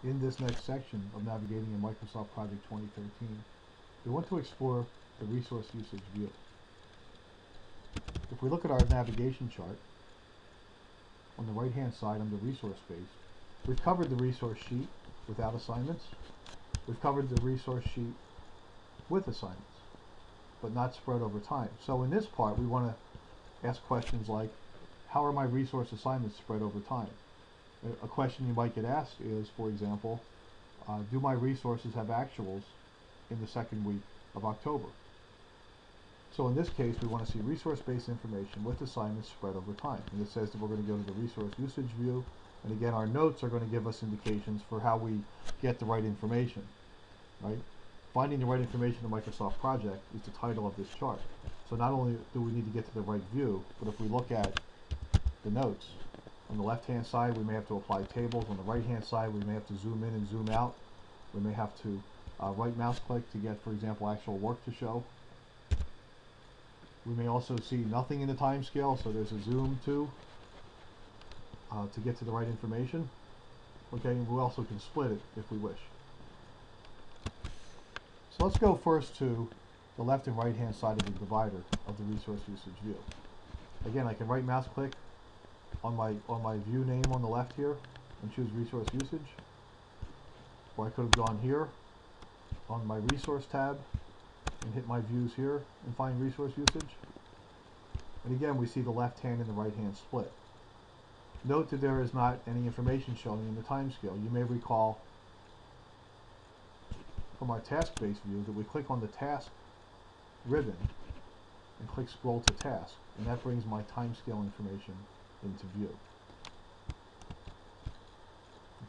in this next section of navigating in Microsoft Project 2013, we want to explore the resource usage view. If we look at our navigation chart, on the right hand side under resource space, we've covered the resource sheet without assignments. We've covered the resource sheet with assignments, but not spread over time. So in this part, we want to ask questions like, how are my resource assignments spread over time? A question you might get asked is, for example, do my resources have actuals in the second week of October? So in this case, we want to see resource-based information with assignments spread over time. And it says that we're going to go to the resource usage view. And again, our notes are going to give us indications for how we get the right information, right? Finding the right information in Microsoft Project is the title of this chart. So not only do we need to get to the right view, but if we look at the notes, on the left-hand side, we may have to apply tables. On the right-hand side, we may have to zoom in and zoom out. We may have to right mouse click to get, for example, actual work to show. We may also see nothing in the time scale, so there's a zoom to get to the right information. Okay, and we also can split it if we wish. So let's go first to the left and right hand side of the divider of the resource usage view. Again, I can right mouse click on my view name on the left here and choose resource usage. Or I could have gone here on my resource tab and hit my views here and find resource usage. And again, we see the left hand and the right hand split. Note that there is not any information showing in the time scale. You may recall from our task-based view that we click on the task ribbon and click scroll to task, and that brings my time scale information into view.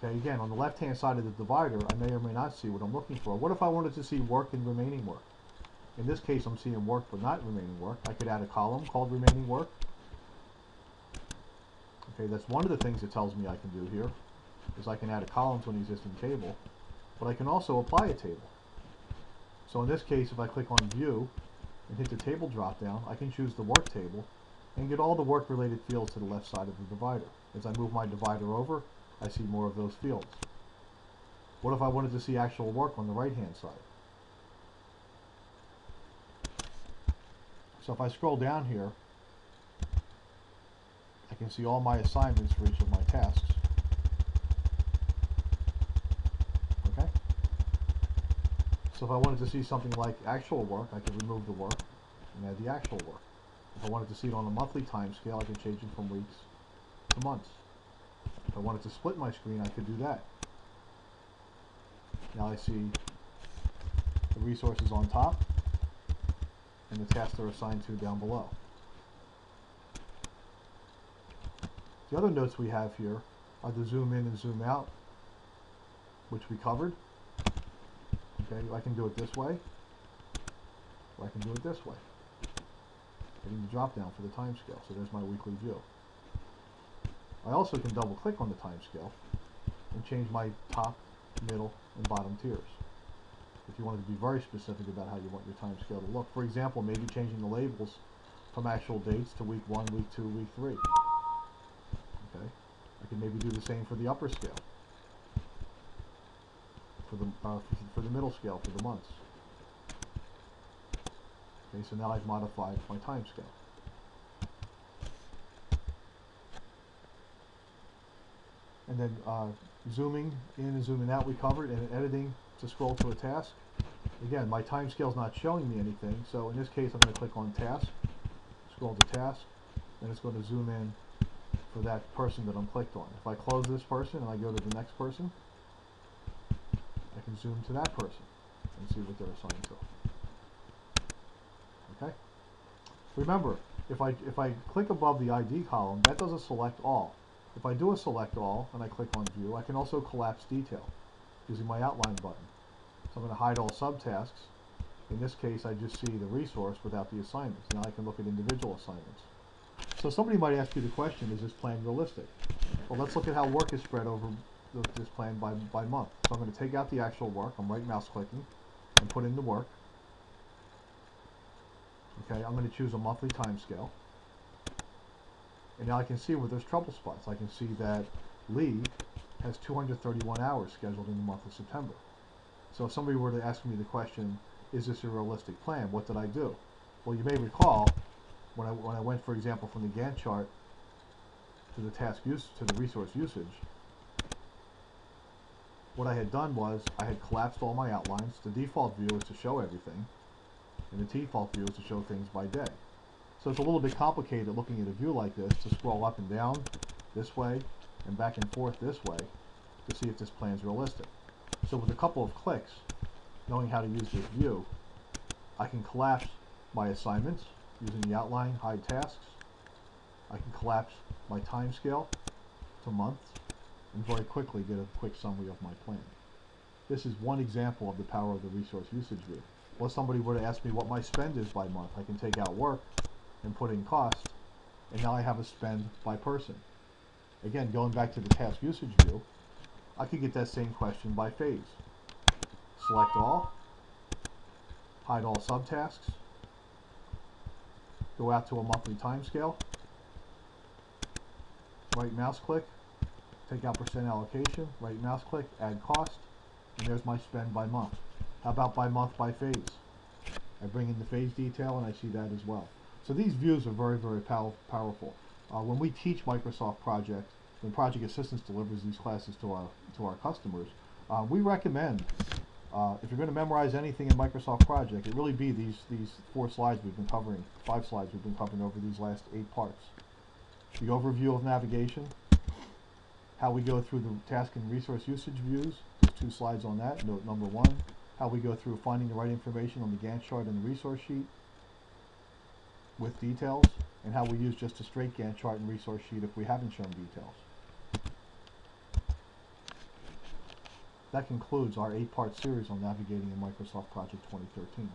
Okay, again, on the left hand side of the divider, I may or may not see what I'm looking for. What if I wanted to see work and remaining work? In this case, I'm seeing work but not remaining work. I could add a column called remaining work. Okay, that's one of the things it tells me I can do here, is I can add a column to an existing table, but I can also apply a table. So in this case, if I click on view and hit the table drop down, I can choose the work table and get all the work related fields to the left side of the divider. As I move my divider over, I see more of those fields. What if I wanted to see actual work on the right hand side? So if I scroll down here, I can see all my assignments for each of my tasks. Okay? So if I wanted to see something like actual work, I could remove the work and add the actual work. If I wanted to see it on a monthly time scale, I could change it from weeks to months. If I wanted to split my screen, I could do that. Now I see the resources on top and the tasks they're assigned to down below. The other notes we have here are the zoom in and zoom out, which we covered. Okay, I can do it this way, or I can do it this way. Hitting the drop down for the time scale, so there's my weekly view. I also can double click on the time scale and change my top, middle, and bottom tiers. If you wanted to be very specific about how you want your time scale to look. For example, maybe changing the labels from actual dates to week 1, week 2, week 3. Okay, I can maybe do the same for the upper scale, for the middle scale, for the months. Okay, so now I've modified my time scale. And then zooming in and zooming out we covered, and editing to scroll to a task. Again, my time scale is not showing me anything, so in this case I'm going to click on task, scroll to task, and it's going to zoom in for that person that I'm clicked on. If I close this person and I go to the next person, I can zoom to that person and see what they're assigned to. Okay? Remember, if I click above the ID column, that does a select all. If I do a select all and I click on view, I can also collapse detail using my outline button. So I'm going to hide all subtasks. In this case, I just see the resource without the assignments. Now I can look at individual assignments. So somebody might ask you the question, is this plan realistic? Well, let's look at how work is spread over this plan by month. So I'm going to take out the actual work. I'm right mouse clicking and put in the work. Okay, I'm going to choose a monthly time scale. And now I can see where there's trouble spots. I can see that Lee has 231 hours scheduled in the month of September. So if somebody were to ask me the question, is this a realistic plan? What did I do? Well, you may recall when I went, for example, from the Gantt chart to the to the resource usage, what I had done was I had collapsed all my outlines. The default view is to show everything, and the default view is to show things by day. So it's a little bit complicated looking at a view like this to scroll up and down this way and back and forth this way to see if this plan is realistic. So with a couple of clicks, knowing how to use this view, I can collapse my assignments using the outline, hide tasks. I can collapse my time scale to months and very quickly get a quick summary of my plan. This is one example of the power of the resource usage view. Well, if somebody were to ask me what my spend is by month, I can take out work and put in cost, and now I have a spend by person. Again, going back to the task usage view, I could get that same question by phase. Select all, hide all subtasks, go out to a monthly time scale, right mouse click, take out percent allocation, right mouse click, add cost, and there's my spend by month. How about by month by phase? I bring in the phase detail and I see that as well. So these views are very, very powerful. When we teach Microsoft Project, when Project Assistance delivers these classes to our customers, we recommend, if you're going to memorize anything in Microsoft Project, it really be these 4 slides we've been covering, 5 slides we've been covering over these last 8 parts. The overview of navigation, how we go through the task and resource usage views, there's 2 slides on that, note number 1, how we go through finding the right information on the Gantt chart and the resource sheet with details, and how we use just a straight Gantt chart and resource sheet if we haven't shown details. That concludes our 8-part series on navigating in Microsoft Project 2013.